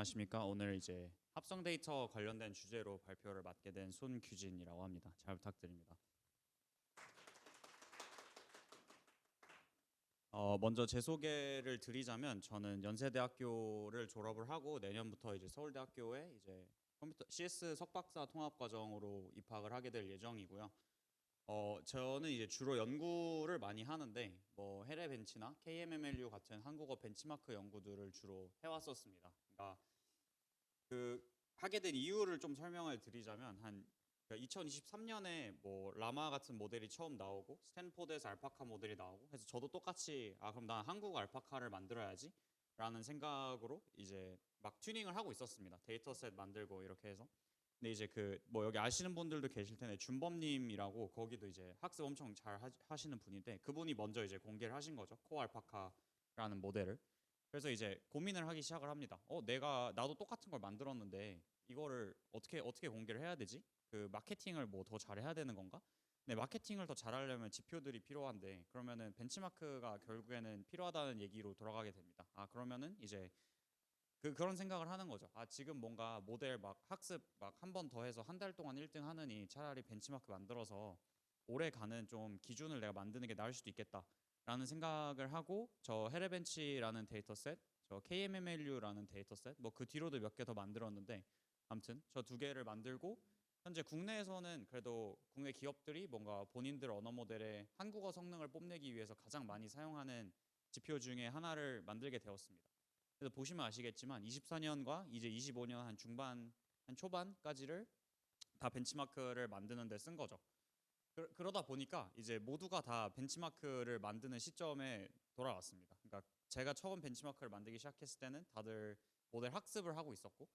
안녕하십니까. 오늘 이제 합성 데이터 관련된 주제로 발표를 맡게 된 손규진이라고 합니다. 잘 부탁드립니다. 먼저 제 소개를 드리자면 저는 연세대학교를 졸업을 하고 내년부터 이제 서울대학교에 이제 컴퓨터 CS 석박사 통합 과정으로 입학을 하게 될 예정이고요. 저는 이제 주로 연구를 많이 하는데 뭐 해외 벤치나 KMMLU 같은 한국어 벤치마크 연구들을 주로 해왔었습니다. 그러니까 그 하게 된 이유를 좀 설명을 드리자면 2023년에 뭐 라마 같은 모델이 처음 나오고 스탠포드에서 알파카 모델이 나오고 해서 저도 똑같이 그럼 난 한국 알파카를 만들어야지 라는 생각으로 이제 막 튜닝을 하고 있었습니다. 데이터셋 만들고 이렇게 해서. 근데 이제 그 뭐 여기 아시는 분들도 계실 텐데 준범님이라고 거기도 이제 학습 엄청 잘 하시는 분인데 그분이 먼저 이제 공개를 하신 거죠. 코알파카라는 모델을. 그래서 이제 고민을 하기 시작을 합니다. 나도 똑같은 걸 만들었는데 이거를 어떻게 공개를 해야 되지? 그 마케팅을 뭐 더 잘해야 되는 건가? 네, 마케팅을 더 잘하려면 지표들이 필요한데 그러면은 벤치마크가 결국에는 필요하다는 얘기로 돌아가게 됩니다. 그러면은 이제 그런 생각을 하는 거죠. 지금 뭔가 모델 막 학습 막 한 번 더 해서 한 달 동안 1등 하느니 차라리 벤치마크 만들어서 오래 가는 좀 기준을 내가 만드는 게 나을 수도 있겠다라는 생각을 하고 저 헤레벤치라는 데이터셋, 저 KMMLU라는 데이터셋, 뭐 그 뒤로도 몇 개 더 만들었는데 아무튼 저 두 개를 만들고 현재 국내에서는 그래도 국내 기업들이 뭔가 본인들 언어 모델의 한국어 성능을 뽐내기 위해서 가장 많이 사용하는 지표 중에 하나를 만들게 되었습니다. 그래서 보시면 아시겠지만 24년과 이제 25년 한 중반, 한 초반까지를 다 벤치마크를 만드는 데 쓴 거죠. 그러다 보니까 이제 모두가 다 벤치마크를 만드는 시점에 돌아왔습니다. 그러니까 제가 처음 벤치마크를 만들기 시작했을 때는 다들 모델 학습을 하고 있었고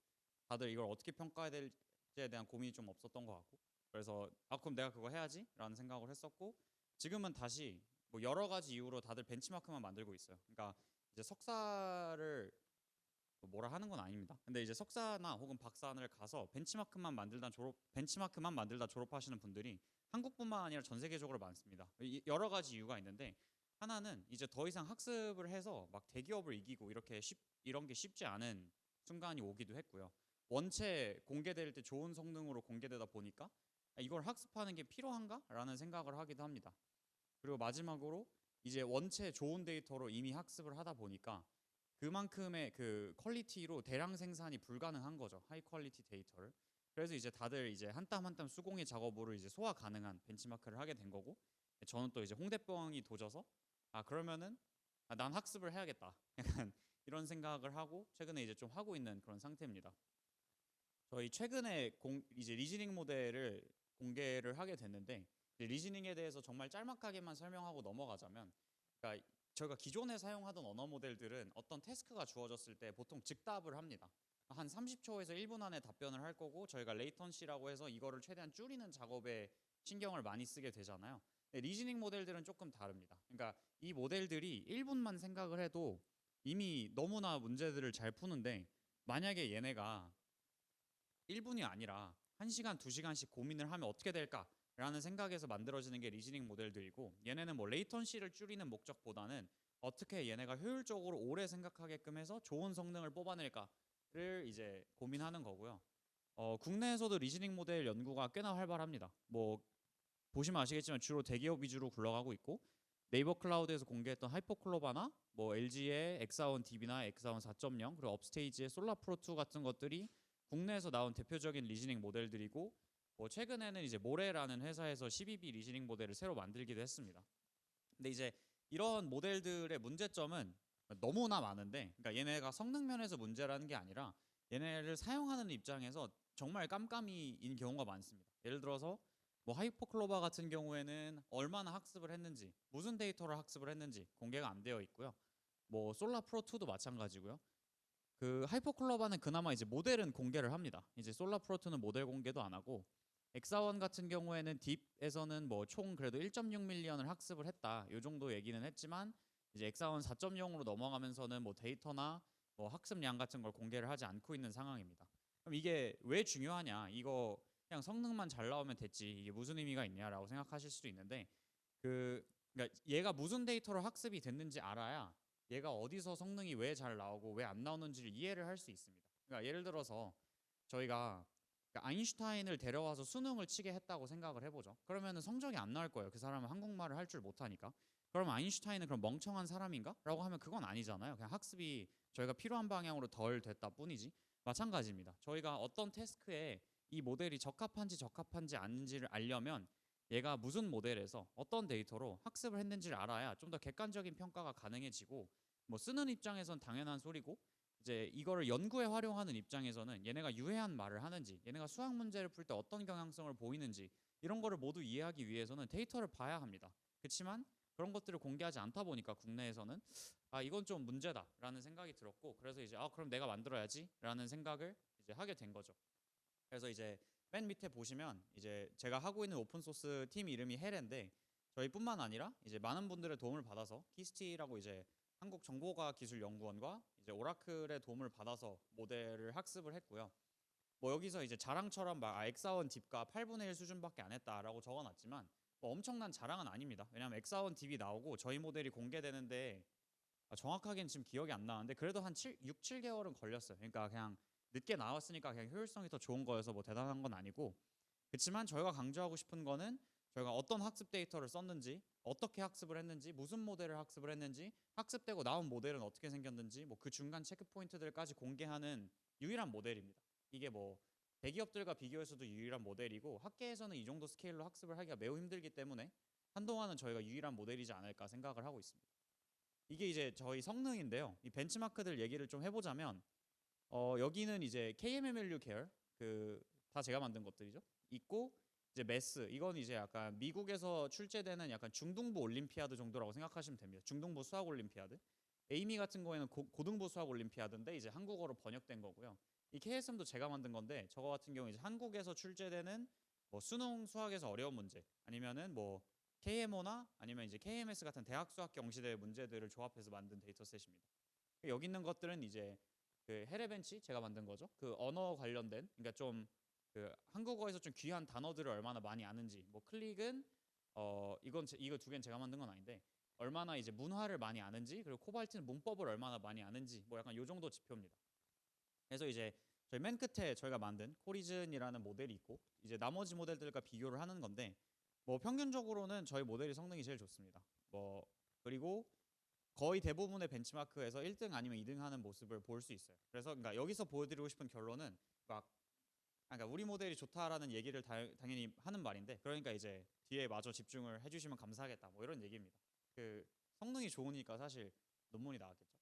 다들 이걸 어떻게 평가해야 될지에 대한 고민이 좀 없었던 것 같고 그래서 그럼 내가 그거 해야지 라는 생각을 했었고 지금은 다시 뭐 여러 가지 이유로 다들 벤치마크만 만들고 있어요. 그러니까 이제 석사를 뭐라 하는 건 아닙니다. 근데 이제 석사나 혹은 박사를 가서 벤치마크만 만들다 졸업하시는 분들이 한국뿐만 아니라 전 세계적으로 많습니다. 여러 가지 이유가 있는데 하나는 이제 더 이상 학습을 해서 막 대기업을 이기고 이런 게 쉽지 않은 순간이 오기도 했고요. 원체 공개될 때 좋은 성능으로 공개되다 보니까 이걸 학습하는 게 필요한가라는 생각을 하기도 합니다. 그리고 마지막으로 이제 원체 좋은 데이터로 이미 학습을 하다 보니까 그만큼의 그 퀄리티로 대량 생산이 불가능한 거죠. 하이 퀄리티 데이터를. 그래서 이제 다들 이제 한 땀 한 땀 수공예 작업으로 이제 소화 가능한 벤치마크를 하게 된 거고 저는 또 이제 홍대병이 도져서 그러면은 난 학습을 해야겠다. 약간 이런 생각을 하고 최근에 이제 좀 하고 있는 그런 상태입니다. 저희 최근에 이제 리즈닝 모델을 공개를 하게 됐는데 리즈닝에 대해서 정말 짤막하게만 설명하고 넘어가자면 그러니까 저희가 기존에 사용하던 언어 모델들은 어떤 태스크가 주어졌을 때 보통 즉답을 합니다. 한 30초에서 1분 안에 답변을 할 거고 저희가 레이턴시라고 해서 이거를 최대한 줄이는 작업에 신경을 많이 쓰게 되잖아요. 리즈닝 모델들은 조금 다릅니다. 그러니까 이 모델들이 1분만 생각을 해도 이미 너무나 문제들을 잘 푸는데 만약에 얘네가 1분이 아니라 1시간, 2시간씩 고민을 하면 어떻게 될까라는 생각에서 만들어지는 게 리즈닝 모델들이고 얘네는 뭐 레이턴시를 줄이는 목적보다는 어떻게 얘네가 효율적으로 오래 생각하게끔 해서 좋은 성능을 뽑아낼까를 이제 고민하는 거고요. 국내에서도 리즈닝 모델 연구가 꽤나 활발합니다. 뭐 보시면 아시겠지만 주로 대기업 위주로 굴러가고 있고 네이버 클라우드에서 공개했던 하이퍼클로바나 뭐 LG의 엑사원 DB나 엑사원 4.0 그리고 업스테이지의 솔라프로2 같은 것들이 국내에서 나온 대표적인 리즈닝 모델들이고 뭐 최근에는 이제 모레라는 회사에서 12B 리즈닝 모델을 새로 만들기도 했습니다. 근데 이제 이런 모델들의 문제점은 너무나 많은데 그러니까 얘네가 성능 면에서 문제라는 게 아니라 얘네를 사용하는 입장에서 정말 깜깜이인 경우가 많습니다. 예를 들어서 뭐 하이퍼클로바 같은 경우에는 얼마나 학습을 했는지 무슨 데이터를 학습을 했는지 공개가 안 되어 있고요. 뭐 솔라 프로2도 마찬가지고요. 그 하이퍼클로바는 그나마 이제 모델은 공개를 합니다. 이제 솔라 프로2는 모델 공개도 안 하고 엑사원 같은 경우에는 딥에서는 뭐 총 그래도 1.6밀리언을 학습을 했다. 요 정도 얘기는 했지만 이제 엑사원 4.0으로 넘어가면서는 뭐 데이터나 뭐 학습량 같은 걸 공개를 하지 않고 있는 상황입니다. 그럼 이게 왜 중요하냐? 이거 그냥 성능만 잘 나오면 됐지. 이게 무슨 의미가 있냐라고 생각하실 수도 있는데 그러니까 얘가 무슨 데이터로 학습이 됐는지 알아야 얘가 어디서 성능이 왜 잘 나오고 왜 안 나오는지를 이해를 할 수 있습니다. 그러니까 예를 들어서 저희가 그러니까 아인슈타인을 데려와서 수능을 치게 했다고 생각을 해보죠. 그러면은 성적이 안 나올 거예요. 그 사람은 한국말을 할 줄 못하니까. 그럼 아인슈타인은 그럼 멍청한 사람인가? 라고 하면 그건 아니잖아요. 그냥 학습이 저희가 필요한 방향으로 덜 됐다 뿐이지. 마찬가지입니다. 저희가 어떤 태스크에 이 모델이 적합한지 아닌지를 알려면 얘가 무슨 모델에서 어떤 데이터로 학습을 했는지를 알아야 좀 더 객관적인 평가가 가능해지고, 뭐 쓰는 입장에선 당연한 소리고, 이제 이거를 연구에 활용하는 입장에서는 얘네가 유해한 말을 하는지, 얘네가 수학 문제를 풀 때 어떤 경향성을 보이는지, 이런 거를 모두 이해하기 위해서는 데이터를 봐야 합니다. 그렇지만 그런 것들을 공개하지 않다 보니까 국내에서는 이건 좀 문제다라는 생각이 들었고, 그래서 이제 그럼 내가 만들어야지라는 생각을 이제 하게 된 거죠. 그래서 이제 맨 밑에 보시면 이제 제가 하고 있는 오픈 소스 팀 이름이 헤레인데, 저희뿐만 아니라 이제 많은 분들의 도움을 받아서 키스티라고 이제 한국정보과학기술연구원과 이제 오라클의 도움을 받아서 모델을 학습을 했고요. 뭐 여기서 이제 자랑처럼 막 엑사원 딥가 8분의 1 수준밖에 안 했다라고 적어놨지만 뭐 엄청난 자랑은 아닙니다. 왜냐하면 엑사원 딥이 나오고 저희 모델이 공개되는데 정확하게는 지금 기억이 안 나는데 그래도 한 6, 7개월은 걸렸어요. 그러니까 그냥 늦게 나왔으니까 그냥 효율성이 더 좋은 거여서 뭐 대단한 건 아니고, 그렇지만 저희가 강조하고 싶은 거는 저희가 어떤 학습 데이터를 썼는지, 어떻게 학습을 했는지, 무슨 모델을 학습을 했는지, 학습되고 나온 모델은 어떻게 생겼는지, 뭐 그 중간 체크 포인트들까지 공개하는 유일한 모델입니다. 이게 뭐 대기업들과 비교해서도 유일한 모델이고, 학계에서는 이 정도 스케일로 학습을 하기가 매우 힘들기 때문에 한동안은 저희가 유일한 모델이지 않을까 생각을 하고 있습니다. 이게 이제 저희 성능인데요. 이 벤치마크들 얘기를 좀 해보자면 여기는 이제 KMMLU 계열, 그 다 제가 만든 것들이죠. 있고 이제 메스, 이건 이제 약간 미국에서 출제되는 약간 중등부 올림피아드 정도라고 생각하시면 됩니다. 중등부 수학 올림피아드. 에이미 같은 거에는 고등부 수학 올림피아드인데 이제 한국어로 번역된 거고요. 이 KSM도 제가 만든 건데 저거 같은 경우 이제 한국에서 출제되는 뭐 수능 수학에서 어려운 문제, 아니면은 뭐 KMO나 아니면 이제 KMS 같은 대학 수학 경시대 문제들을 조합해서 만든 데이터셋입니다. 여기 있는 것들은 이제 그 헤레벤치 제가 만든 거죠. 그 언어 관련된, 그러니까 좀 그 한국어에서 좀 귀한 단어들을 얼마나 많이 아는지, 뭐 클릭은 이거 두 개는 제가 만든 건 아닌데 얼마나 이제 문화를 많이 아는지, 그리고 코발트는 문법을 얼마나 많이 아는지, 뭐 약간 요 정도 지표입니다. 그래서 이제 저희 맨 끝에 저희가 만든 코리즌이라는 모델이 있고 이제 나머지 모델들과 비교를 하는 건데, 뭐 평균적으로는 저희 모델이 성능이 제일 좋습니다. 뭐 그리고 거의 대부분의 벤치마크에서 1등 아니면 2등 하는 모습을 볼 수 있어요. 그래서 그러니까 여기서 보여드리고 싶은 결론은 막 그러니까 우리 모델이 좋다라는 얘기를 당연히 하는 말인데, 그러니까 이제 뒤에 마저 집중을 해주시면 감사하겠다 뭐 이런 얘기입니다. 그 성능이 좋으니까 사실 논문이 나왔겠죠.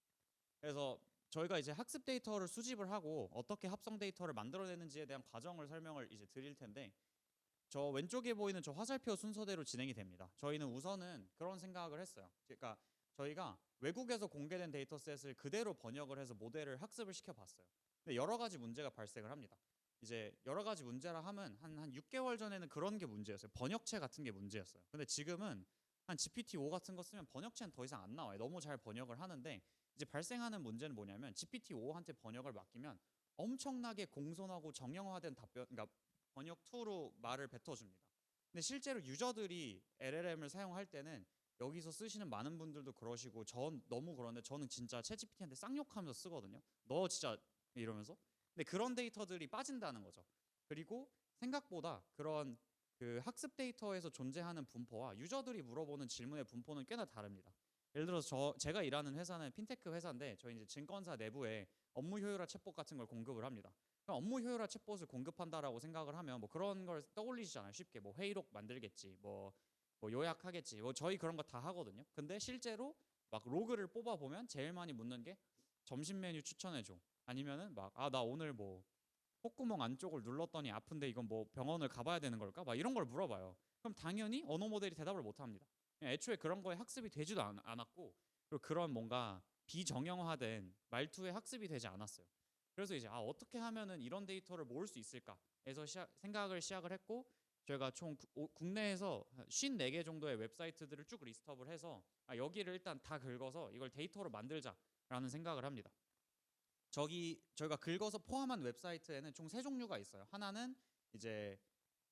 그래서 저희가 이제 학습 데이터를 수집을 하고 어떻게 합성 데이터를 만들어내는지에 대한 과정을 설명을 이제 드릴 텐데, 저 왼쪽에 보이는 저 화살표 순서대로 진행이 됩니다. 저희는 우선은 그런 생각을 했어요. 그러니까 저희가 외국에서 공개된 데이터셋을 그대로 번역을 해서 모델을 학습을 시켜봤어요. 근데 여러 가지 문제가 발생을 합니다. 이제 여러 가지 문제라 하면 한 6개월 전에는 그런 게 문제였어요. 번역체 같은 게 문제였어요. 근데 지금은 한 GPT-5 같은 거 쓰면 번역체는 더 이상 안 나와요. 너무 잘 번역을 하는데 이제 발생하는 문제는 뭐냐면 GPT-5한테 번역을 맡기면 엄청나게 공손하고 정형화된 답변, 그러니까 번역 툴로 말을 뱉어줍니다. 근데 실제로 유저들이 LLM을 사용할 때는 여기서 쓰시는 많은 분들도 그러시고 전 너무 그런데 저는 진짜 챗GPT한테 쌍욕하면서 쓰거든요. 너 진짜 이러면서. 근데 그런 데이터들이 빠진다는 거죠. 그리고 생각보다 그런 그 학습 데이터에서 존재하는 분포와 유저들이 물어보는 질문의 분포는 꽤나 다릅니다. 예를 들어서 제가 일하는 회사는 핀테크 회사인데 저희 이제 증권사 내부에 업무 효율화 챗봇 같은 걸 공급을 합니다. 그럼 업무 효율화 챗봇을 공급한다라고 생각을 하면 뭐 그런 걸 떠올리시잖아요. 쉽게 뭐 회의록 만들겠지, 뭐 요약하겠지, 뭐 저희 그런 거 다 하거든요. 근데 실제로 막 로그를 뽑아 보면 제일 많이 묻는 게 점심 메뉴 추천해줘, 아니면은 막 나 오늘 뭐 콧구멍 안쪽을 눌렀더니 아픈데 이건 뭐 병원을 가봐야 되는 걸까? 막 이런 걸 물어봐요. 그럼 당연히 언어 모델이 대답을 못 합니다. 애초에 그런 거에 학습이 되지도 않았고, 그리고 그런 뭔가 비정형화된 말투에 학습이 되지 않았어요. 그래서 이제 어떻게 하면은 이런 데이터를 모을 수 있을까 해서 생각을 시작을 했고, 저희가 총 국내에서 54개 정도의 웹사이트들을 쭉 리스트업을 해서 여기를 일단 다 긁어서 이걸 데이터로 만들자라는 생각을 합니다. 저희가 긁어서 포함한 웹사이트에는 총 3종류가 있어요. 하나는 이제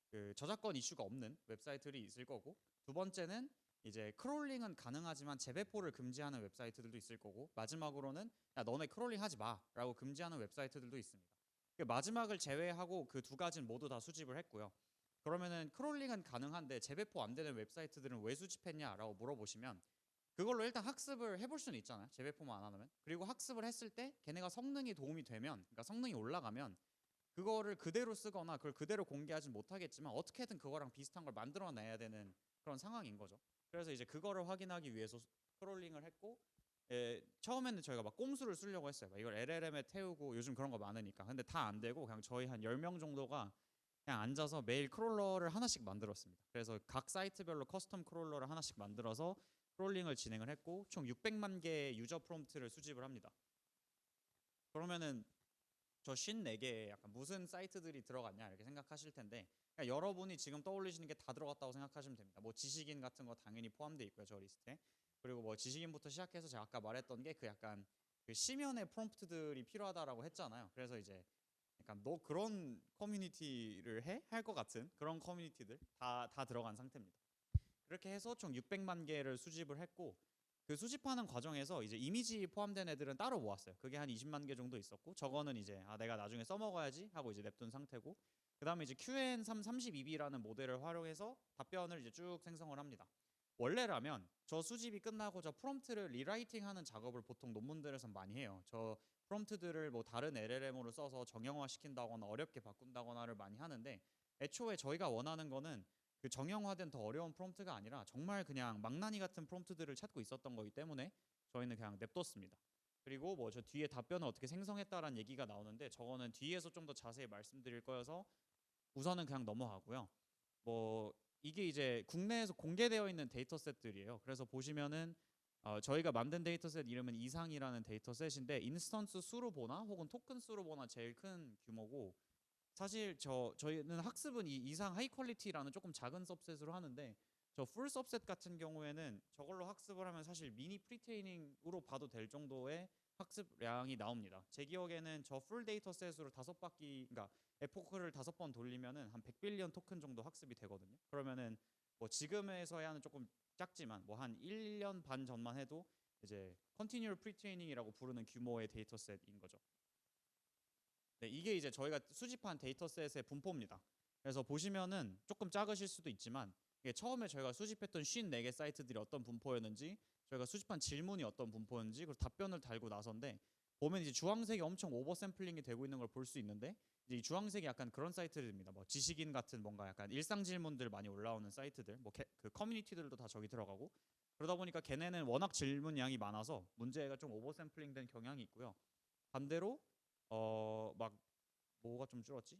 그 저작권 이슈가 없는 웹사이트들이 있을 거고, 두 번째는 이제 크롤링은 가능하지만 재배포를 금지하는 웹사이트들도 있을 거고, 마지막으로는 야 너네 크롤링 하지 마라고 금지하는 웹사이트들도 있습니다. 그 마지막을 제외하고 그 두 가지는 모두 다 수집을 했고요. 그러면은 크롤링은 가능한데 재배포 안 되는 웹사이트들은 왜 수집했냐라고 물어보시면, 그걸로 일단 학습을 해볼 수는 있잖아요. 재배포만 안 하면. 그리고 학습을 했을 때 걔네가 성능이 도움이 되면, 그러니까 성능이 올라가면 그거를 그대로 쓰거나 그걸 그대로 공개하진 못하겠지만 어떻게든 그거랑 비슷한 걸 만들어내야 되는 그런 상황인 거죠. 그래서 이제 그거를 확인하기 위해서 크롤링을 했고, 처음에는 저희가 막 꼼수를 쓰려고 했어요. 막 이걸 LLM에 태우고, 요즘 그런 거 많으니까. 근데 다 안 되고 그냥 저희 한 10명 정도가 그냥 앉아서 매일 크롤러를 하나씩 만들었습니다. 그래서 각 사이트별로 커스텀 크롤러를 하나씩 만들어서 크롤링을 진행을 했고, 총 600만 개의 유저 프롬프트를 수집을 합니다. 그러면은 저 54개에 약간 무슨 사이트들이 들어갔냐 이렇게 생각하실 텐데, 그러니까 여러분이 지금 떠올리시는 게 다 들어갔다고 생각하시면 됩니다. 뭐 지식인 같은 거 당연히 포함되어 있고요, 저 리스트에. 그리고 뭐 지식인부터 시작해서 제가 아까 말했던 게 그 약간 그 심연의 프롬프트들이 필요하다라고 했잖아요. 그래서 이제 약간 너 그런 커뮤니티를 해? 할 것 같은 그런 커뮤니티들 다 들어간 상태입니다. 그렇게 해서 총 600만 개를 수집을 했고, 그 수집하는 과정에서 이제 이미지 포함된 애들은 따로 모았어요. 그게 한 20만 개 정도 있었고, 저거는 이제 내가 나중에 써먹어야지 하고 이제 냅둔 상태고, 그 다음에 이제 QN3 32B라는 모델을 활용해서 답변을 이제 쭉 생성을 합니다. 원래라면 저 수집이 끝나고 저 프롬프트를 리라이팅하는 작업을 보통 논문들에서 많이 해요. 저 프롬프트들을 뭐 다른 LLM으로 써서 정형화 시킨다거나 어렵게 바꾼다거나를 많이 하는데, 애초에 저희가 원하는 거는 그 정형화된 더 어려운 프롬프트가 아니라 정말 그냥 망나니 같은 프롬프트들을 찾고 있었던 거기 때문에 저희는 그냥 냅뒀습니다. 그리고 뭐 저 뒤에 답변을 어떻게 생성했다라는 얘기가 나오는데, 저거는 뒤에서 좀 더 자세히 말씀드릴 거여서 우선은 그냥 넘어가고요. 뭐 이게 이제 국내에서 공개되어 있는 데이터셋들이에요. 그래서 보시면은 저희가 만든 데이터셋 이름은 이상이라는 데이터셋인데, 인스턴스 수로 보나 혹은 토큰 수로 보나 제일 큰 규모고, 사실 저희는 학습은 이 이상 하이 퀄리티라는 조금 작은 सब셋으로 하는데, 저 풀 सब셋 같은 경우에는 저걸로 학습을 하면 사실 미니 프리트레이닝으로 봐도 될 정도의 학습량이 나옵니다. 제 기억에는 저 풀 데이터셋으로 5바퀴, 그러니까 에포크를 5번 돌리면은 한 100빌리언 토큰 정도 학습이 되거든요. 그러면은 뭐 지금에서야는 조금 작지만 뭐 한 1년 반 전만 해도 이제 컨티뉴얼 프리트레이닝이라고 부르는 규모의 데이터셋인 거죠. 네, 이게 이제 저희가 수집한 데이터셋의 분포입니다. 그래서 보시면은 조금 작으실 수도 있지만, 이게 처음에 저희가 수집했던 54개 사이트들이 어떤 분포였는지, 저희가 수집한 질문이 어떤 분포였는지, 그리고 답변을 달고 나서인데, 보면 이제 주황색이 엄청 오버 샘플링이 되고 있는 걸 볼 수 있는데, 이제 이 주황색이 약간 그런 사이트들입니다. 뭐 지식인 같은 뭔가 약간 일상 질문들 많이 올라오는 사이트들, 뭐 그 커뮤니티들도 다 저기 들어가고, 그러다 보니까 걔네는 워낙 질문 양이 많아서 문제가 좀 오버 샘플링된 경향이 있고요. 반대로 막 뭐가 좀 줄었지?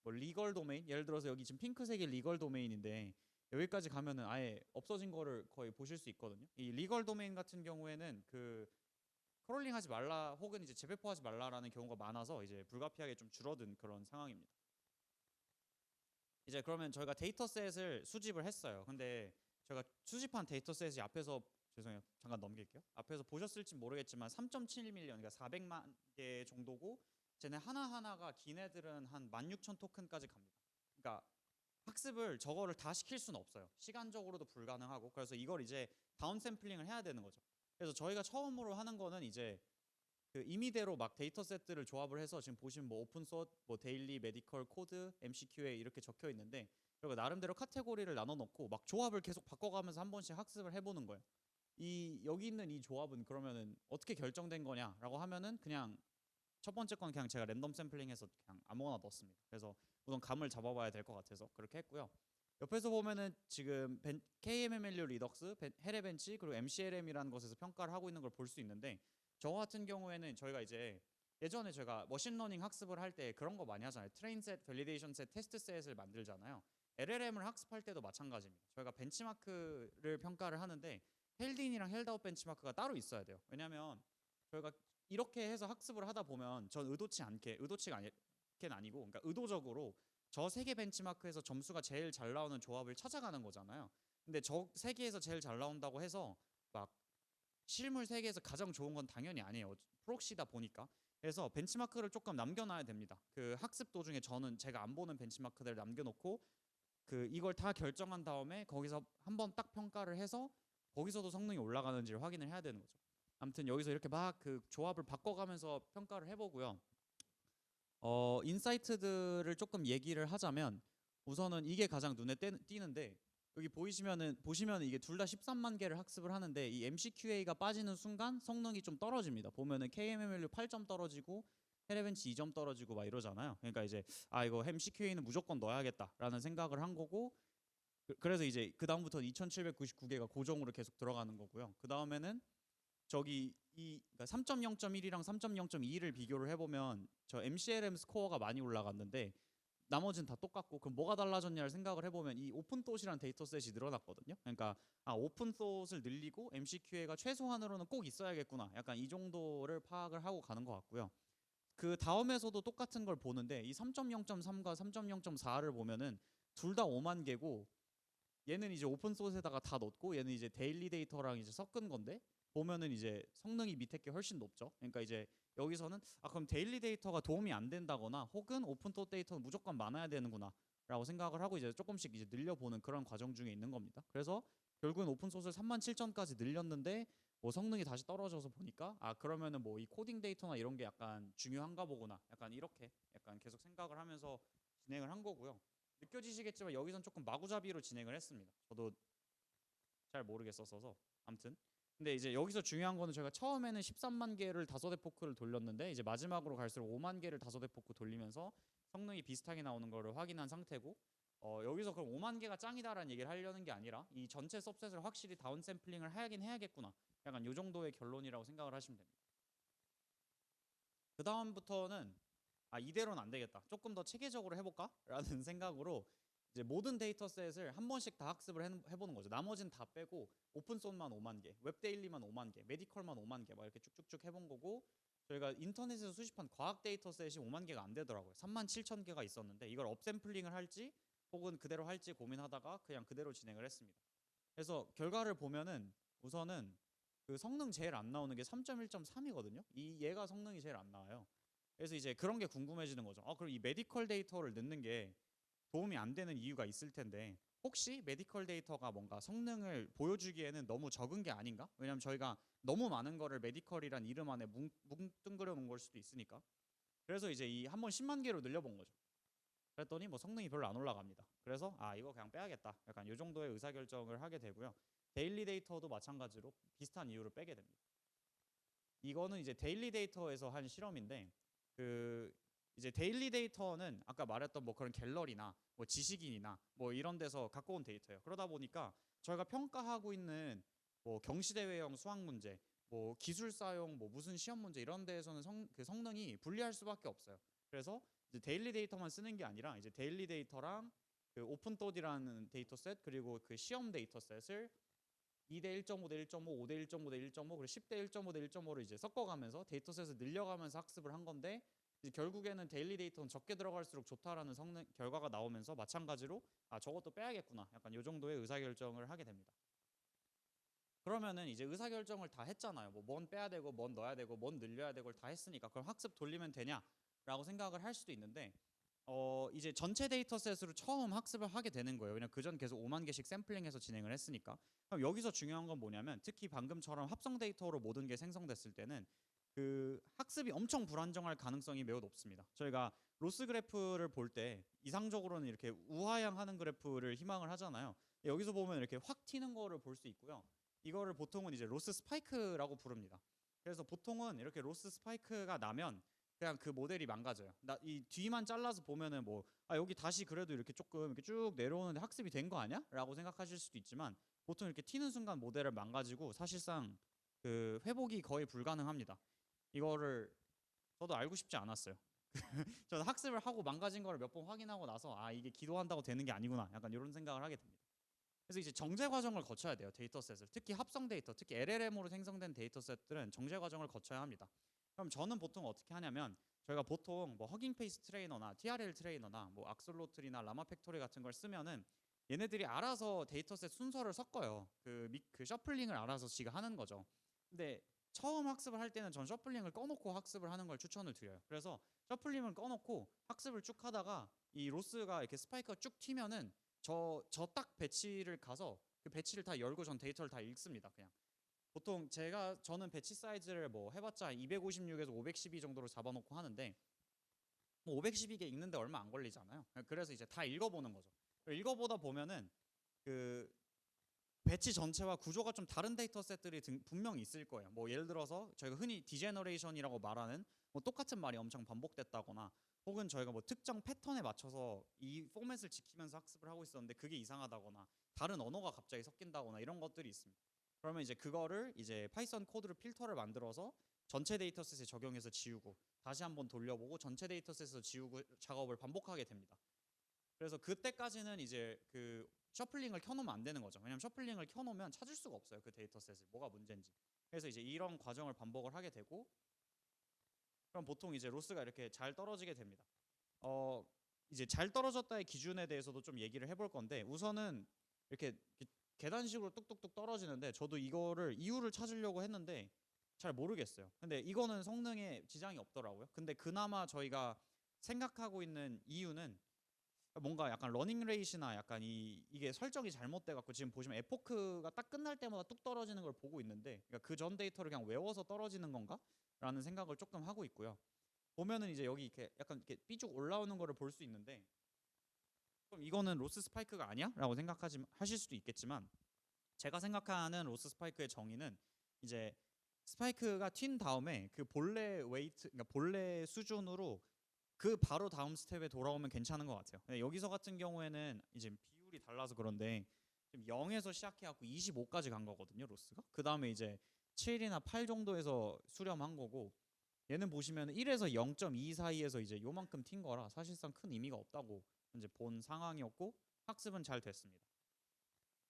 뭐 리걸 도메인, 예를 들어서 여기 지금 핑크색이 리걸 도메인인데 여기까지 가면은 아예 없어진 거를 거의 보실 수 있거든요. 이 리걸 도메인 같은 경우에는 그 크롤링 하지 말라 혹은 이제 재배포하지 말라라는 경우가 많아서 이제 불가피하게 좀 줄어든 그런 상황입니다. 이제 그러면 저희가 데이터셋을 수집을 했어요. 근데 제가 수집한 데이터셋이 앞에서, 죄송해요, 잠깐 넘길게요. 앞에서 보셨을지 모르겠지만 3.7밀리언, 그러니까 400만 개 정도고, 쟤네 하나하나가 긴 애들은 한 16,000 토큰까지 갑니다. 그러니까 학습을 저거를 다 시킬 수는 없어요. 시간적으로도 불가능하고. 그래서 이걸 이제 다운 샘플링을 해야 되는 거죠. 그래서 저희가 처음으로 하는 거는 이제 그 임의대로 막 데이터셋들을 조합을 해서, 지금 보시면 뭐 오픈 소스, 뭐 데일리, 메디컬, 코드, MCQA 이렇게 적혀 있는데, 그리고 나름대로 카테고리를 나눠 놓고 막 조합을 계속 바꿔가면서 한 번씩 학습을 해보는 거예요. 이 여기 있는 이 조합은 그러면은 어떻게 결정된 거냐라고 하면은, 그냥 첫 번째 건 그냥 제가 랜덤 샘플링해서 그냥 아무거나 넣었습니다. 그래서 우선 감을 잡아봐야 될 것 같아서 그렇게 했고요. 옆에서 보면은 지금 KMMLU 리덕스, 헤레벤치, 그리고 MCLM이라는 것에서 평가를 하고 있는 걸 볼 수 있는데, 저 같은 경우에는 저희가 이제 예전에 제가 머신러닝 학습을 할 때 그런 거 많이 하잖아요. 트레인 셋, 밸리데이션 셋, 테스트 셋을 만들잖아요. LLM을 학습할 때도 마찬가지입니다. 저희가 벤치마크를 평가를 하는데 헬딘이랑 헬다웃 벤치마크가 따로 있어야 돼요. 왜냐면 저희가 이렇게 해서 학습을 하다 보면, 전 의도치가 아니고, 그러니까 의도적으로 저 세 개 벤치마크에서 점수가 제일 잘 나오는 조합을 찾아가는 거잖아요. 근데 저 세 개에서 제일 잘 나온다고 해서 막 실물 세계에서 가장 좋은 건 당연히 아니에요. 프록시다 보니까. 그래서 벤치마크를 조금 남겨놔야 됩니다. 그 학습 도중에 저는 제가 안 보는 벤치마크들을 남겨놓고 그 이걸 다 결정한 다음에 거기서 한번 딱 평가를 해서 거기서도 성능이 올라가는지를 확인을 해야 되는 거죠. 아무튼 여기서 이렇게 막 그 조합을 바꿔가면서 평가를 해보고요. 인사이트들을 조금 얘기를 하자면 우선은 이게 가장 눈에 띄는데 여기 보시면은 이게 둘 다 13만 개를 학습을 하는데 이 MCQA가 빠지는 순간 성능이 좀 떨어집니다. 보면은 KMMLU 8점 떨어지고 테레벤치 2점 떨어지고 막 이러잖아요. 그러니까 이제 이거 MCQA는 무조건 넣어야겠다라는 생각을 한 거고 그래서 이제 그 다음부터는 2,799개가 고정으로 계속 들어가는 거고요. 그 다음에는 저기 그러니까 3.0.1이랑 3.0.2를 비교를 해보면 저 MCLM 스코어가 많이 올라갔는데 나머지는 다 똑같고 그럼 뭐가 달라졌냐를 생각을 해보면 이 오픈소스라는 데이터셋이 늘어났거든요. 그러니까 오픈소스를 늘리고 MCQA가 최소한으로는 꼭 있어야겠구나. 약간 이 정도를 파악을 하고 가는 것 같고요. 그 다음에서도 똑같은 걸 보는데 이 3.0.3과 3.0.4를 보면은 둘 다 5만 개고 얘는 이제 오픈 소스에다가 다 넣고 얘는 이제 데일리 데이터랑 이제 섞은 건데 보면은 이제 성능이 밑에 게 훨씬 높죠. 그러니까 이제 여기서는 그럼 데일리 데이터가 도움이 안 된다거나 혹은 오픈 소스 데이터는 무조건 많아야 되는구나라고 생각을 하고 이제 조금씩 이제 늘려보는 그런 과정 중에 있는 겁니다. 그래서 결국엔 오픈 소스를 37,000까지 늘렸는데 뭐 성능이 다시 떨어져서 보니까 그러면은 뭐 이 코딩 데이터나 이런 게 약간 중요한가 보구나. 약간 이렇게 약간 계속 생각을 하면서 진행을 한 거고요. 느껴지시겠지만 여기선 조금 마구잡이로 진행을 했습니다. 저도 잘 모르겠었어서 아무튼 근데 이제 여기서 중요한 거는 저희가 처음에는 13만 개를 5대 포크를 돌렸는데 이제 마지막으로 갈수록 5만 개를 5대 포크 돌리면서 성능이 비슷하게 나오는 거를 확인한 상태고 여기서 그럼 5만 개가 짱이다라는 얘기를 하려는 게 아니라 이 전체 섭셋을 확실히 다운 샘플링을 하긴 해야겠구나. 약간 요 정도의 결론이라고 생각을 하시면 됩니다. 그 다음부터는 이대로는 안 되겠다. 조금 더 체계적으로 해볼까? 라는 생각으로 이제 모든 데이터셋을 한 번씩 다 학습을 해보는 거죠. 나머지는 다 빼고 오픈소스만 5만 개, 웹데일리만 5만 개, 메디컬만 5만 개 막 이렇게 쭉쭉쭉 해본 거고 저희가 인터넷에서 수집한 과학 데이터셋이 5만 개가 안 되더라고요. 3만 7천 개가 있었는데 이걸 업샘플링을 할지 혹은 그대로 할지 고민하다가 그냥 그대로 진행을 했습니다. 그래서 결과를 보면은 우선은 그 성능 제일 안 나오는 게 3.1.3이거든요. 얘가 성능이 제일 안 나와요. 그래서 이제 그런 게 궁금해지는 거죠. 그럼 이 메디컬 데이터를 넣는 게 도움이 안 되는 이유가 있을 텐데 혹시 메디컬 데이터가 뭔가 성능을 보여주기에는 너무 적은 게 아닌가? 왜냐면 저희가 너무 많은 거를 메디컬이란 이름 안에 뭉뚱그려 놓은 걸 수도 있으니까. 그래서 이제 이 한번 10만 개로 늘려본 거죠. 그랬더니 뭐 성능이 별로 안 올라갑니다. 그래서 이거 그냥 빼야겠다. 약간 이 정도의 의사결정을 하게 되고요. 데일리 데이터도 마찬가지로 비슷한 이유로 빼게 됩니다. 이거는 이제 데일리 데이터에서 한 실험인데 그 이제 데일리 데이터는 아까 말했던 뭐 그런 갤러리나 뭐 지식인이나 뭐 이런 데서 갖고 온 데이터예요. 그러다 보니까 저희가 평가하고 있는 뭐 경시대회형 수학 문제, 뭐 기술사용 뭐 무슨 시험 문제 이런 데에서는 그 성능이 불리할 수밖에 없어요. 그래서 이제 데일리 데이터만 쓰는 게 아니라 이제 데일리 데이터랑 그 오픈토디라는 데이터셋 그리고 그 시험 데이터셋을 2대 1.5 대 1.5, 5대 1.5 대 1.5, 그리고 10대 1.5 대 1.5를 이제 섞어가면서 데이터셋을 늘려가면서 학습을 한 건데 이제 결국에는 데일리 데이터는 적게 들어갈수록 좋다라는 성능 결과가 나오면서 마찬가지로 저것도 빼야겠구나. 약간 이 정도의 의사결정을 하게 됩니다. 그러면은 이제 의사결정을 다 했잖아요. 뭐 뭔 빼야 되고 뭔 넣어야 되고 뭔 늘려야 되고 다 했으니까 그럼 학습 돌리면 되냐라고 생각을 할 수도 있는데 이제 전체 데이터셋으로 처음 학습을 하게 되는 거예요. 왜냐면 그전 계속 5만 개씩 샘플링해서 진행을 했으니까. 그럼 여기서 중요한 건 뭐냐면 특히 방금처럼 합성 데이터로 모든 게 생성됐을 때는 그 학습이 엄청 불안정할 가능성이 매우 높습니다. 저희가 로스 그래프를 볼 때 이상적으로는 이렇게 우하향하는 그래프를 희망을 하잖아요. 여기서 보면 이렇게 확 튀는 거를 볼 수 있고요. 이거를 보통은 이제 로스 스파이크라고 부릅니다. 그래서 보통은 이렇게 로스 스파이크가 나면 그냥 그 모델이 망가져요. 이 뒤만 잘라서 보면은 뭐 여기 다시 그래도 이렇게 조금 이렇게 쭉 내려오는데 학습이 된 거 아니야? 라고 생각하실 수도 있지만 보통 이렇게 튀는 순간 모델을 망가지고 사실상 그 회복이 거의 불가능합니다. 이거를 저도 알고 싶지 않았어요. 저는 학습을 하고 망가진 거를 몇 번 확인하고 나서 이게 기도한다고 되는 게 아니구나. 약간 이런 생각을 하게 됩니다. 그래서 이제 정제 과정을 거쳐야 돼요. 데이터셋을. 특히 합성 데이터, 특히 LLM으로 생성된 데이터셋들은 정제 과정을 거쳐야 합니다. 그럼 저는 보통 어떻게 하냐면 저희가 보통 뭐 허깅페이스 트레이너나 TRL 트레이너나 뭐 악슬로틀이나 라마 팩토리 같은 걸 쓰면은 얘네들이 알아서 데이터셋 순서를 섞어요. 그 셔플링을 알아서 지가 하는 거죠. 근데 처음 학습을 할 때는 전 셔플링을 꺼놓고 학습을 하는 걸 추천을 드려요. 그래서 셔플링을 꺼놓고 학습을 쭉 하다가 이 로스가 이렇게 스파이크가 쭉 튀면은 저 딱 배치를 가서 그 배치를 다 열고 전 데이터를 다 읽습니다. 그냥 보통 저는 배치 사이즈를 뭐 해봤자 256에서 512 정도로 잡아놓고 하는데 뭐 512개 읽는데 얼마 안 걸리잖아요. 그래서 이제 다 읽어보는 거죠. 읽어보다 보면은 그 배치 전체와 구조가 좀 다른 데이터 셋들이 분명히 있을 거예요. 뭐 예를 들어서 저희가 흔히 디제너레이션이라고 말하는 뭐 똑같은 말이 엄청 반복됐다거나 혹은 저희가 뭐 특정 패턴에 맞춰서 이 포맷을 지키면서 학습을 하고 있었는데 그게 이상하다거나 다른 언어가 갑자기 섞인다거나 이런 것들이 있습니다. 그러면 이제 그거를 이제 파이썬 코드로 필터를 만들어서 전체 데이터셋에 적용해서 지우고 다시 한번 돌려보고 전체 데이터셋에서 지우고 작업을 반복하게 됩니다. 그래서 그때까지는 이제 그 셔플링을 켜놓으면 안 되는 거죠. 왜냐면 셔플링을 켜놓으면 찾을 수가 없어요. 그 데이터셋을 뭐가 문제인지. 그래서 이제 이런 과정을 반복을 하게 되고 그럼 보통 이제 로스가 이렇게 잘 떨어지게 됩니다. 이제 잘 떨어졌다의 기준에 대해서도 좀 얘기를 해볼 건데 우선은 이렇게 계단식으로 뚝뚝뚝 떨어지는데 저도 이거를 이유를 찾으려고 했는데 잘 모르겠어요. 근데 이거는 성능에 지장이 없더라고요. 근데 그나마 저희가 생각하고 있는 이유는 뭔가 약간 러닝 레이시나 약간 이게 설정이 잘못돼 갖고 지금 보시면 에포크가 딱 끝날 때마다 뚝 떨어지는 걸 보고 있는데 그러니까 그 전 데이터를 그냥 외워서 떨어지는 건가? 라는 생각을 조금 하고 있고요. 보면은 이제 여기 이렇게 약간 이렇게 삐죽 올라오는 거를 볼 수 있는데 그럼 이거는 로스 스파이크가 아니야? 라고 하실 수도 있겠지만 제가 생각하는 로스 스파이크의 정의는 이제 스파이크가 튄 다음에 그 본래 웨이트 그러니까 본래 수준으로 그 바로 다음 스텝에 돌아오면 괜찮은 것 같아요. 여기서 같은 경우에는 이제 비율이 달라서 그런데 지금 0에서 시작해갖고 25까지 간 거거든요, 로스가. 그 다음에 이제 7이나 8 정도에서 수렴한 거고 얘는 보시면 1에서 0.2 사이에서 이제 요만큼 튄 거라 사실상 큰 의미가 없다고 이제 본 상황이었고 학습은 잘 됐습니다.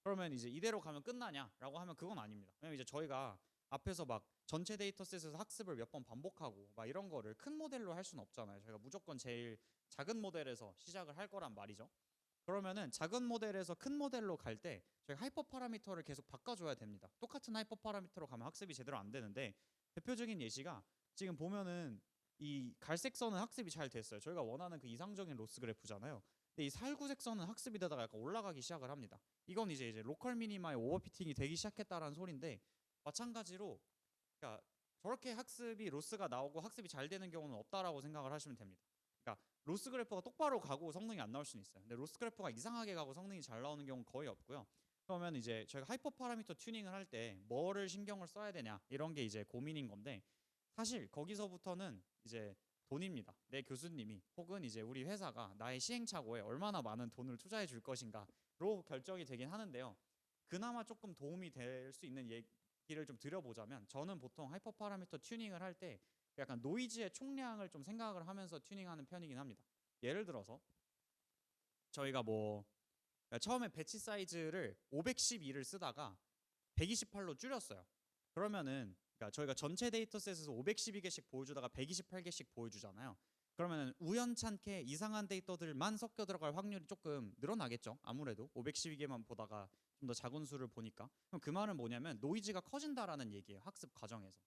그러면 이제 이대로 가면 끝나냐라고 하면 그건 아닙니다. 왜냐면 이제 저희가 앞에서 막 전체 데이터셋에서 학습을 몇 번 반복하고 막 이런 거를 큰 모델로 할 수는 없잖아요. 저희가 무조건 제일 작은 모델에서 시작을 할 거란 말이죠. 그러면은 작은 모델에서 큰 모델로 갈 때 저희 하이퍼 파라미터를 계속 바꿔줘야 됩니다. 똑같은 하이퍼 파라미터로 가면 학습이 제대로 안 되는데 대표적인 예시가 지금 보면은 이 갈색 선은 학습이 잘 됐어요. 저희가 원하는 그 이상적인 로스 그래프잖아요. 근데 이 살구색 선은 학습이 되다가 약간 올라가기 시작을 합니다. 이건 이제 로컬 미니마의 오버피팅이 되기 시작했다라는 소리인데 마찬가지로 그러니까 저렇게 학습이 로스가 나오고 학습이 잘 되는 경우는 없다라고 생각을 하시면 됩니다. 그러니까 로스 그래프가 똑바로 가고 성능이 안 나올 수는 있어요. 근데 로스 그래프가 이상하게 가고 성능이 잘 나오는 경우는 거의 없고요. 그러면 이제 저희가 하이퍼 파라미터 튜닝을 할 때 뭐를 신경을 써야 되냐 이런 게 이제 고민인 건데 사실 거기서부터는 이제 돈입니다. 내 교수님이 혹은 이제 우리 회사가 나의 시행착오에 얼마나 많은 돈을 투자해 줄 것인가로 결정이 되긴 하는데요. 그나마 조금 도움이 될 수 있는 얘기를 좀 드려보자면 저는 보통 하이퍼 파라미터 튜닝을 할 때 약간 노이즈의 총량을 좀 생각을 하면서 튜닝하는 편이긴 합니다. 예를 들어서 저희가 뭐 처음에 배치 사이즈를 512를 쓰다가 128로 줄였어요. 그러면은 그러니까 저희가 전체 데이터셋에서 512개씩 보여주다가 128개씩 보여주잖아요. 그러면 우연찮게 이상한 데이터들만 섞여 들어갈 확률이 조금 늘어나겠죠. 아무래도 512개만 보다가 좀 더 작은 수를 보니까. 그럼 그 말은 뭐냐면 노이즈가 커진다라는 얘기예요. 학습 과정에서.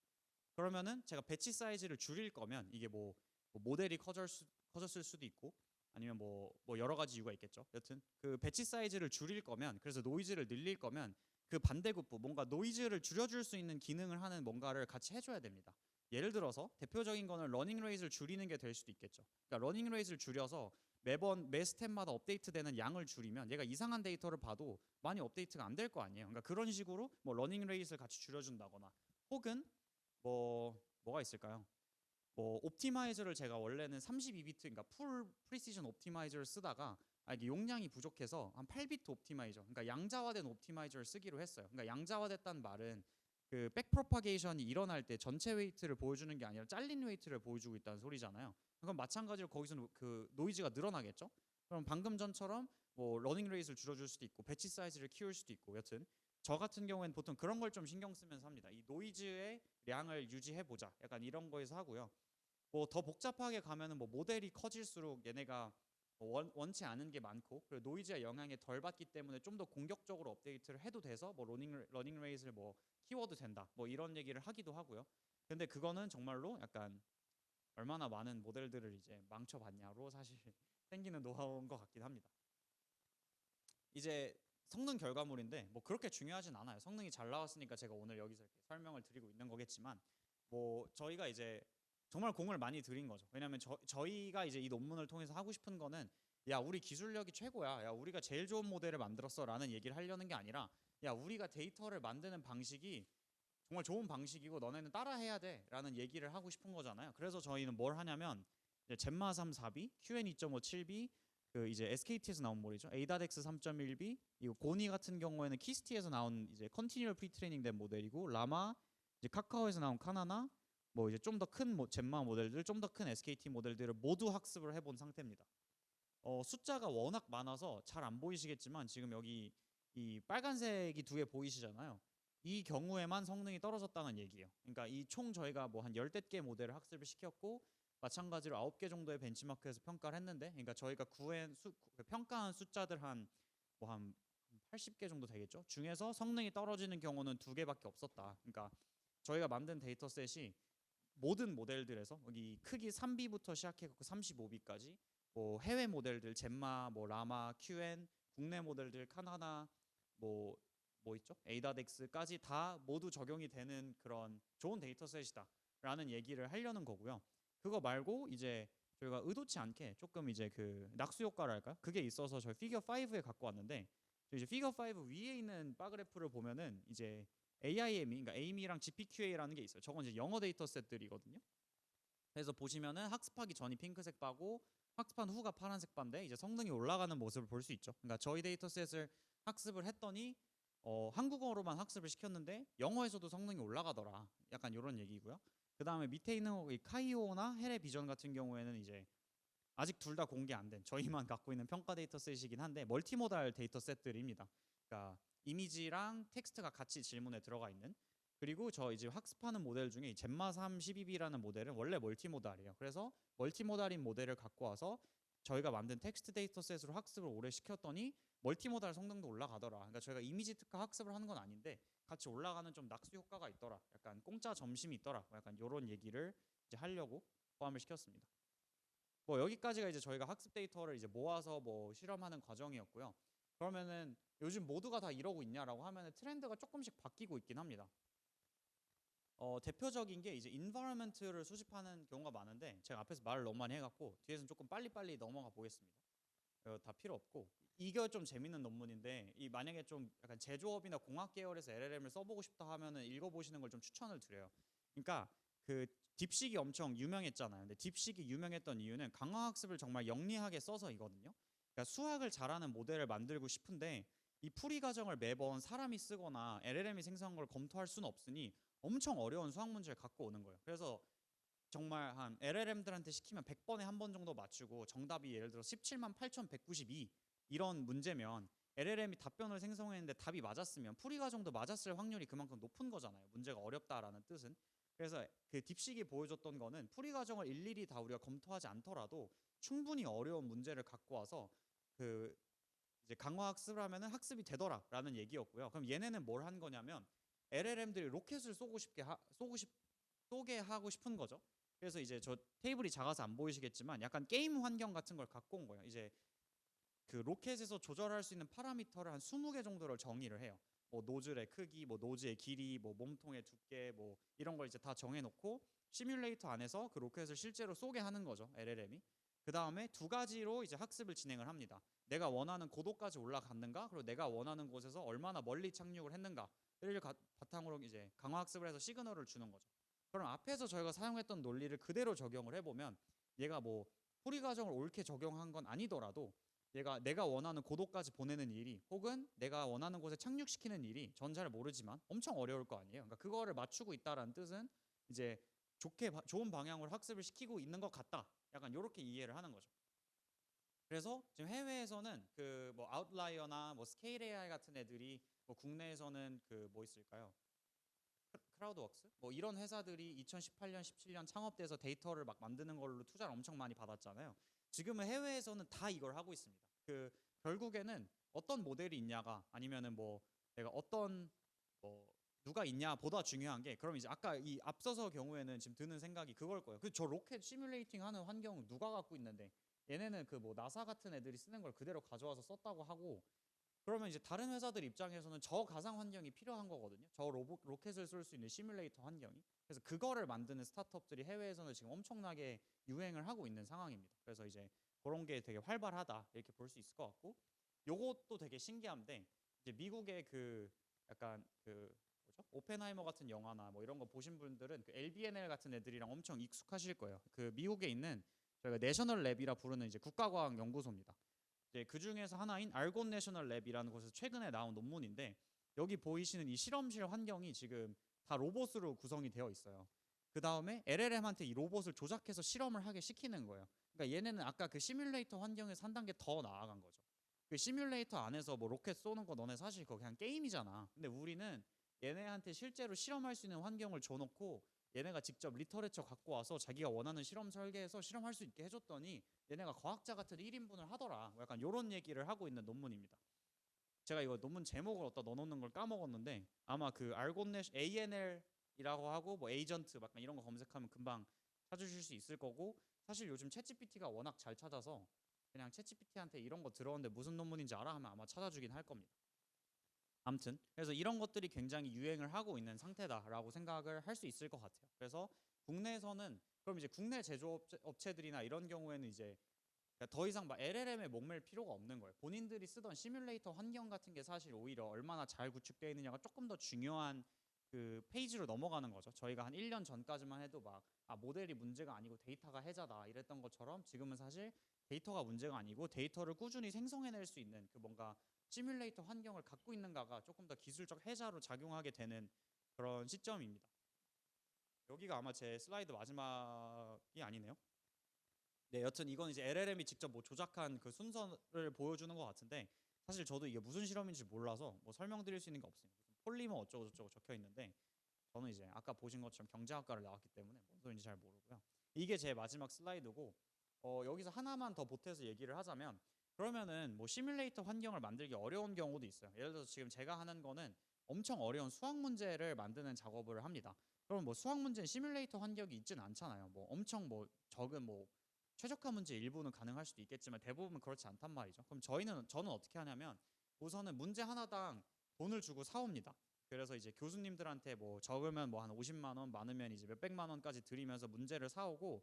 그러면은 제가 배치 사이즈를 줄일 거면 이게 뭐 모델이 커졌을 수도 있고 아니면 뭐 여러 가지 이유가 있겠죠. 여튼 그 배치 사이즈를 줄일 거면 그래서 노이즈를 늘릴 거면 그 반대급부 뭔가 노이즈를 줄여줄 수 있는 기능을 하는 뭔가를 같이 해줘야 됩니다. 예를 들어서 대표적인 거는 러닝 레이스를 줄이는 게 될 수도 있겠죠. 그러니까 러닝 레이스를 줄여서 매번 매 스텝마다 업데이트되는 양을 줄이면 얘가 이상한 데이터를 봐도 많이 업데이트가 안 될 거 아니에요. 그러니까 그런 식으로 뭐 러닝 레이스를 같이 줄여준다거나 혹은 뭐가 있을까요? 뭐 옵티마이저를 제가 원래는 32비트 그러니까 풀 프리시전 옵티마이저를 쓰다가 이게 용량이 부족해서 한 8비트 옵티마이저 그러니까 양자화된 옵티마이저를 쓰기로 했어요. 그러니까 양자화됐다는 말은 그 백프로파게이션이 일어날 때 전체 웨이트를 보여주는 게 아니라 잘린 웨이트를 보여주고 있다는 소리잖아요. 그럼 마찬가지로 거기서는 그 노이즈가 늘어나겠죠. 그럼 방금 전처럼 뭐 러닝 레이스를 줄여줄 수도 있고 배치 사이즈를 키울 수도 있고 여튼 저 같은 경우에는 보통 그런 걸 좀 신경 쓰면서 합니다. 이 노이즈의 량을 유지해 보자 약간 이런 거에서 하고요. 뭐 더 복잡하게 가면은 뭐 모델이 커질수록 얘네가 원치 않은 게 많고 그리고 노이즈의 영향에 덜 받기 때문에 좀 더 공격적으로 업데이트를 해도 돼서 뭐 러닝 레이스를 뭐 키워도 된다 뭐 이런 얘기를 하기도 하고요. 근데 그거는 정말로 약간 얼마나 많은 모델들을 이제 망쳐봤냐로 사실 생기는 노하우인 것 같긴 합니다. 이제 성능 결과물인데 뭐 그렇게 중요하진 않아요. 성능이 잘 나왔으니까 제가 오늘 여기서 이렇게 설명을 드리고 있는 거겠지만 뭐 저희가 이제 정말 공을 많이 들인 거죠. 왜냐하면 저희가 이제 이 논문을 통해서 하고 싶은 거는 야 우리 기술력이 최고야. 야 우리가 제일 좋은 모델을 만들었어라는 얘기를 하려는 게 아니라 야 우리가 데이터를 만드는 방식이 정말 좋은 방식이고 너네는 따라해야 돼라는 얘기를 하고 싶은 거잖아요. 그래서 저희는 뭘 하냐면 이제 젠마 3 4B, QN 2.5 7B 그 이제 SKT에서 나온 모델이죠. ADAX 3.1B 이거 고니 같은 경우에는 키스티에서 나온 이제 컨티뉴얼 프리트레이닝 된 모델이고 라마 이제 카카오에서 나온 카나나 뭐 이제 좀 더 큰 젠마 모델들 좀 더 큰 SKT 모델들을 모두 학습을 해본 상태입니다. 숫자가 워낙 많아서 잘 안 보이시겠지만 지금 여기 이 빨간색이 두 개 보이시잖아요. 이 경우에만 성능이 떨어졌다는 얘기예요. 그러니까 이 총 저희가 뭐 한 열댓 개 모델을 학습을 시켰고 마찬가지로 9개 정도의 벤치마크에서 평가를 했는데 그러니까 저희가 평가한 숫자들 한 뭐 한 80개 정도 되겠죠. 중에서 성능이 떨어지는 경우는 두 개밖에 없었다. 그러니까 저희가 만든 데이터셋이 모든 모델들에서 여기 크기 3B부터 시작해갖고 35B까지 뭐 해외 모델들 젠마, 뭐 라마, QN, 국내 모델들 카나나 뭐 있죠? 에이다덱스까지 다 모두 적용이 되는 그런 좋은 데이터셋이다라는 얘기를 하려는 거고요. 그거 말고 이제 저희가 의도치 않게 조금 이제 그 낙수 효과랄까요? 그게 있어서 저희 피겨 5에 갖고 왔는데 이제 피겨 5 위에 있는 바 그래프를 보면은 이제 AIM이 그러니까 AIM이랑 GPQA라는 게 있어요. 저건 이제 영어 데이터셋들이거든요. 그래서 보시면은 학습하기 전이 핑크색 바고 학습한 후가 파란색 바인데 이제 성능이 올라가는 모습을 볼 수 있죠. 그러니까 저희 데이터셋을 학습을 했더니 한국어로만 학습을 시켰는데 영어에서도 성능이 올라가더라. 약간 이런 얘기고요. 그 다음에 밑에 있는 이 카이오나 헤레 비전 같은 경우에는 이제 아직 둘 다 공개 안 된 저희만 갖고 있는 평가 데이터셋이긴 한데 멀티모달 데이터셋들입니다. 그러니까 이미지랑 텍스트가 같이 질문에 들어가 있는 그리고 저 이제 학습하는 모델 중에 젠마 3 12B라는 모델은 원래 멀티모달이에요. 그래서 멀티모달인 모델을 갖고 와서 저희가 만든 텍스트 데이터셋으로 학습을 오래 시켰더니 멀티모달 성능도 올라가더라. 그러니까 저희가 이미지 특화 학습을 하는 건 아닌데 같이 올라가는 좀 낙수 효과가 있더라. 약간 공짜 점심이 있더라. 약간 이런 얘기를 이제 하려고 포함을 시켰습니다. 뭐 여기까지가 이제 저희가 학습 데이터를 이제 모아서 뭐 실험하는 과정이었고요. 그러면은 요즘 모두가 다 이러고 있냐라고 하면은 트렌드가 조금씩 바뀌고 있긴 합니다. 대표적인 게 이제 environment를 수집하는 경우가 많은데 제가 앞에서 말을 너무 많이 해갖고 뒤에서는 조금 빨리빨리 넘어가 보겠습니다. 다 필요 없고 이게 좀 재밌는 논문인데 이 만약에 좀 약간 제조업이나 공학 계열에서 LLM을 써보고 싶다 하면은 읽어보시는 걸 좀 추천을 드려요. 그러니까 그 딥식이 엄청 유명했잖아요. 근데 딥식이 유명했던 이유는 강화학습을 정말 영리하게 써서이거든요. 그러니까 수학을 잘하는 모델을 만들고 싶은데 이 풀이 과정을 매번 사람이 쓰거나 LLM이 생성한 걸 검토할 수는 없으니 엄청 어려운 수학 문제를 갖고 오는 거예요. 그래서 정말 한 LLM들한테 시키면 100번에 한 번 정도 맞추고 정답이 예를 들어 17만 8,192 이런 문제면 LLM이 답변을 생성했는데 답이 맞았으면 풀이 과정도 맞았을 확률이 그만큼 높은 거잖아요. 문제가 어렵다라는 뜻은. 그래서 그 딥식이 보여줬던 거는 풀이 과정을 일일이 다 우리가 검토하지 않더라도 충분히 어려운 문제를 갖고 와서 그 이제 강화 학습을 하면은 학습이 되더라라는 얘기였고요. 그럼 얘네는 뭘 한 거냐면 LLM들이 로켓을 쏘게 하고 싶은 거죠. 그래서 이제 저 테이블이 작아서 안 보이시겠지만 약간 게임 환경 같은 걸 갖고 온 거예요. 이제 그 로켓에서 조절할 수 있는 파라미터를 한 20개 정도를 정의를 해요. 뭐 노즐의 크기, 뭐 노즐의 길이, 뭐 몸통의 두께, 뭐 이런 걸 이제 다 정해놓고 시뮬레이터 안에서 그 로켓을 실제로 쏘게 하는 거죠. LLM이. 그 다음에 두 가지로 이제 학습을 진행을 합니다. 내가 원하는 고도까지 올라갔는가, 그리고 내가 원하는 곳에서 얼마나 멀리 착륙을 했는가를 바탕으로 이제 강화 학습을 해서 시그널을 주는 거죠. 그럼 앞에서 저희가 사용했던 논리를 그대로 적용을 해보면 얘가 뭐 풀이 과정을 옳게 적용한 건 아니더라도 얘가 내가 원하는 고도까지 보내는 일이 혹은 내가 원하는 곳에 착륙시키는 일이 전 잘 모르지만 엄청 어려울 거 아니에요. 그러니까 그거를 맞추고 있다라는 뜻은 이제 좋은 방향으로 학습을 시키고 있는 것 같다. 약간 이렇게 이해를 하는 거죠. 그래서 지금 해외에서는 그 뭐 아웃라이어나 뭐 스케일 AI 같은 애들이 뭐 국내에서는 그 뭐 있을까요? 크라우드웍스 뭐 이런 회사들이 2018년 17년 창업돼서 데이터를 막 만드는 걸로 투자를 엄청 많이 받았잖아요. 지금은 해외에서는 다 이걸 하고 있습니다. 그 결국에는 어떤 모델이 있냐가 아니면은 뭐 내가 어떤 뭐 누가 있냐 보다 중요한 게 그럼 이제 아까 이 앞서서 경우에는 지금 드는 생각이 그걸 거예요. 그 저 로켓 시뮬레이팅 하는 환경은 누가 갖고 있는데 얘네는 그 뭐 나사 같은 애들이 쓰는 걸 그대로 가져와서 썼다고 하고 그러면 이제 다른 회사들 입장에서는 저 가상 환경이 필요한 거거든요. 저 로켓을 쏠 수 있는 시뮬레이터 환경이. 그래서 그거를 만드는 스타트업들이 해외에서는 지금 엄청나게 유행을 하고 있는 상황입니다. 그래서 이제 그런 게 되게 활발하다 이렇게 볼 수 있을 것 같고, 요것도 되게 신기한데 이제 미국의 그 약간 그 뭐죠? 오펜하이머 같은 영화나 뭐 이런 거 보신 분들은 그 LBNL 같은 애들이랑 엄청 익숙하실 거예요. 그 미국에 있는 저희가 내셔널 랩이라 부르는 이제 국가과학 연구소입니다. 이제 그 중에서 하나인 알곤 내셔널 랩이라는 곳에서 최근에 나온 논문인데, 여기 보이시는 이 실험실 환경이 지금 다 로봇으로 구성이 되어 있어요. 그 다음에 LLM한테 이 로봇을 조작해서 실험을 하게 시키는 거예요. 그러니까 얘네는 아까 그 시뮬레이터 환경에서 한 단계 더 나아간 거죠. 그 시뮬레이터 안에서 뭐 로켓 쏘는 거 너네 사실 그거 그냥 게임이잖아. 근데 우리는 얘네한테 실제로 실험할 수 있는 환경을 줘놓고 얘네가 직접 리터레처 갖고 와서 자기가 원하는 실험 설계해서 실험할 수 있게 해줬더니 얘네가 과학자 같은 1인분을 하더라. 뭐 약간 이런 얘기를 하고 있는 논문입니다. 제가 이거 논문 제목을 어디다 넣어놓는 걸 까먹었는데 아마 그 알곤넷 ANL이라고 하고 뭐 에이전트 막 이런 거 검색하면 금방 찾으실 수 있을 거고, 사실 요즘 챗GPT가 워낙 잘 찾아서 그냥 챗GPT한테 이런 거 들었는데 무슨 논문인지 알아 하면 아마 찾아주긴 할 겁니다. 아무튼 그래서 이런 것들이 굉장히 유행을 하고 있는 상태다라고 생각을 할 수 있을 것 같아요. 그래서 국내에서는 그럼 이제 국내 제조업체들이나 이런 경우에는 이제 더 이상 막 LLM에 목맬 필요가 없는 거예요. 본인들이 쓰던 시뮬레이터 환경 같은 게 사실 오히려 얼마나 잘 구축되어 있느냐가 조금 더 중요한 그 페이지로 넘어가는 거죠. 저희가 한 1년 전까지만 해도 막 모델이 문제가 아니고 데이터가 해자다 이랬던 것처럼 지금은 사실 데이터가 문제가 아니고 데이터를 꾸준히 생성해낼 수 있는 그 뭔가 시뮬레이터 환경을 갖고 있는가가 조금 더 기술적 해자로 작용하게 되는 그런 시점입니다. 여기가 아마 제 슬라이드 마지막이 아니네요. 네, 여튼 이건 이제 LLM이 직접 뭐 조작한 그 순서를 보여주는 것 같은데, 사실 저도 이게 무슨 실험인지 몰라서 뭐 설명드릴 수 있는 게 없어요. 무슨 폴리머 어쩌고 저쩌고 적혀 있는데 저는 이제 아까 보신 것처럼 경제학과를 나왔기 때문에 뭔 소리인지 잘 모르고요. 이게 제 마지막 슬라이드고, 여기서 하나만 더 보태서 얘기를 하자면, 그러면은 뭐 시뮬레이터 환경을 만들기 어려운 경우도 있어요. 예를 들어서 지금 제가 하는 거는 엄청 어려운 수학 문제를 만드는 작업을 합니다. 그럼 뭐 수학 문제 시뮬레이터 환경이 있지는 않잖아요. 뭐 엄청 뭐 적은 뭐 최적화 문제 일부는 가능할 수도 있겠지만 대부분 그렇지 않단 말이죠. 그럼 저는 어떻게 하냐면 우선은 문제 하나당 돈을 주고 사옵니다. 그래서 이제 교수님들한테 뭐 적으면 뭐 한 50만 원, 많으면 이제 몇백만 원까지 드리면서 문제를 사오고,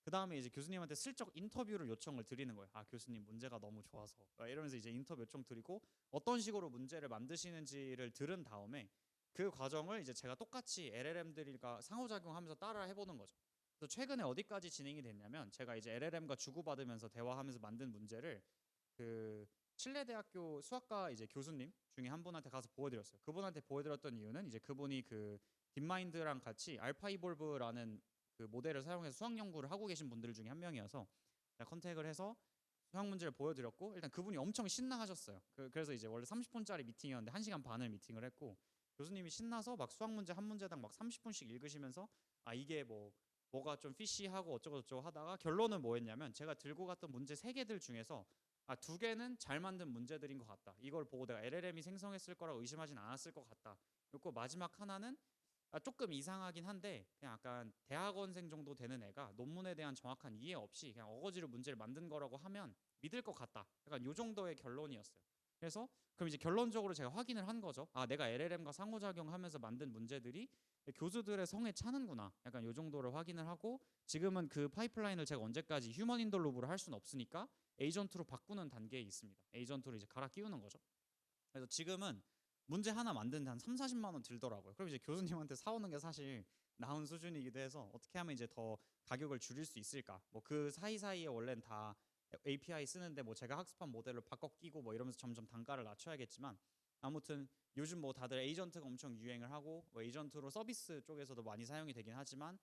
그 다음에 이제 교수님한테 슬쩍 인터뷰를 요청을 드리는 거예요. 교수님 문제가 너무 좋아서 이러면서 이제 인터뷰 요청 드리고 어떤 식으로 문제를 만드시는지를 들은 다음에 그 과정을 이제 제가 똑같이 LLM들과 상호작용하면서 따라 해보는 거죠. 그래서 최근에 어디까지 진행이 됐냐면 제가 이제 LLM과 주고받으면서 대화하면서 만든 문제를 그 칠레 대학교 수학과 이제 교수님 중에 한 분한테 가서 보여드렸어요. 그분한테 보여드렸던 이유는 이제 그분이 그 딥마인드랑 같이 알파 이볼브라는 그 모델을 사용해서 수학 연구를 하고 계신 분들 중에 한 명이어서 제가 컨택을 해서 수학 문제를 보여드렸고, 일단 그분이 엄청 신나하셨어요. 그래서 이제 원래 30분짜리 미팅이었는데 1시간 반을 미팅을 했고, 교수님이 신나서 막 수학 문제 한 문제당 막 30분씩 읽으시면서 이게 뭐가 좀 피시하고 어쩌고 저쩌고 하다가 결론은 뭐였냐면 제가 들고 갔던 문제 3개들 중에서 2개는 잘 만든 문제들인 것 같다. 이걸 보고 내가 LLM이 생성했을 거라고 의심하진 않았을 것 같다. 그리고 마지막 하나는 조금 이상하긴 한데 그냥 약간 대학원생 정도 되는 애가 논문에 대한 정확한 이해 없이 그냥 어거지로 문제를 만든 거라고 하면 믿을 것 같다. 약간 요 정도의 결론이었어요. 그래서 그럼 이제 결론적으로 제가 확인을 한 거죠. 내가 LLM과 상호작용하면서 만든 문제들이 교수들의 성에 차는구나. 약간 요 정도를 확인을 하고, 지금은 그 파이프라인을 제가 언제까지 휴먼 인더 로브로 할 수는 없으니까 에이전트로 바꾸는 단계에 있습니다. 에이전트로 이제 갈아 끼우는 거죠. 그래서 지금은 문제 하나 만드는데 한 3, 40만 원 들더라고요. 그럼 이제 교수님한테 사오는 게 사실 나은 수준이기도 해서 어떻게 하면 이제 더 가격을 줄일 수 있을까? 뭐 그 사이사이에 원래는 다 API 쓰는데 뭐 제가 학습한 모델을 바꿔 끼고 뭐 이러면서 점점 단가를 낮춰야겠지만, 아무튼 요즘 뭐 다들 에이전트가 엄청 유행을 하고 뭐 에이전트로 서비스 쪽에서도 많이 사용이 되긴 하지만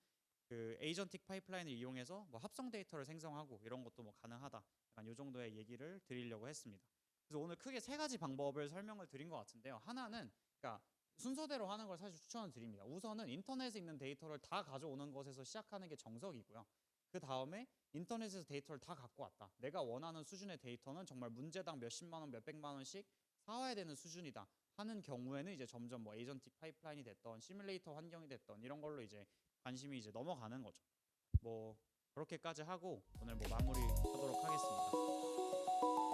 그 에이전틱 파이프라인을 이용해서 뭐 합성 데이터를 생성하고 이런 것도 뭐 가능하다. 약간 요 정도의 얘기를 드리려고 했습니다. 그래서 오늘 크게 3가지 방법을 설명을 드린 것 같은데요. 하나는 그러니까 순서대로 하는 걸 사실 추천을 드립니다. 우선은 인터넷에 있는 데이터를 다 가져오는 것에서 시작하는 게 정석이고요. 그 다음에 인터넷에서 데이터를 다 갖고 왔다. 내가 원하는 수준의 데이터는 정말 문제당 몇십만 원, 몇백만 원씩 사와야 되는 수준이다 하는 경우에는 이제 점점 뭐 에이전틱 파이프라인이 됐던 시뮬레이터 환경이 됐던 이런 걸로 이제 관심이 이제 넘어가는 거죠. 뭐 그렇게까지 하고 오늘 뭐 마무리하도록 하겠습니다.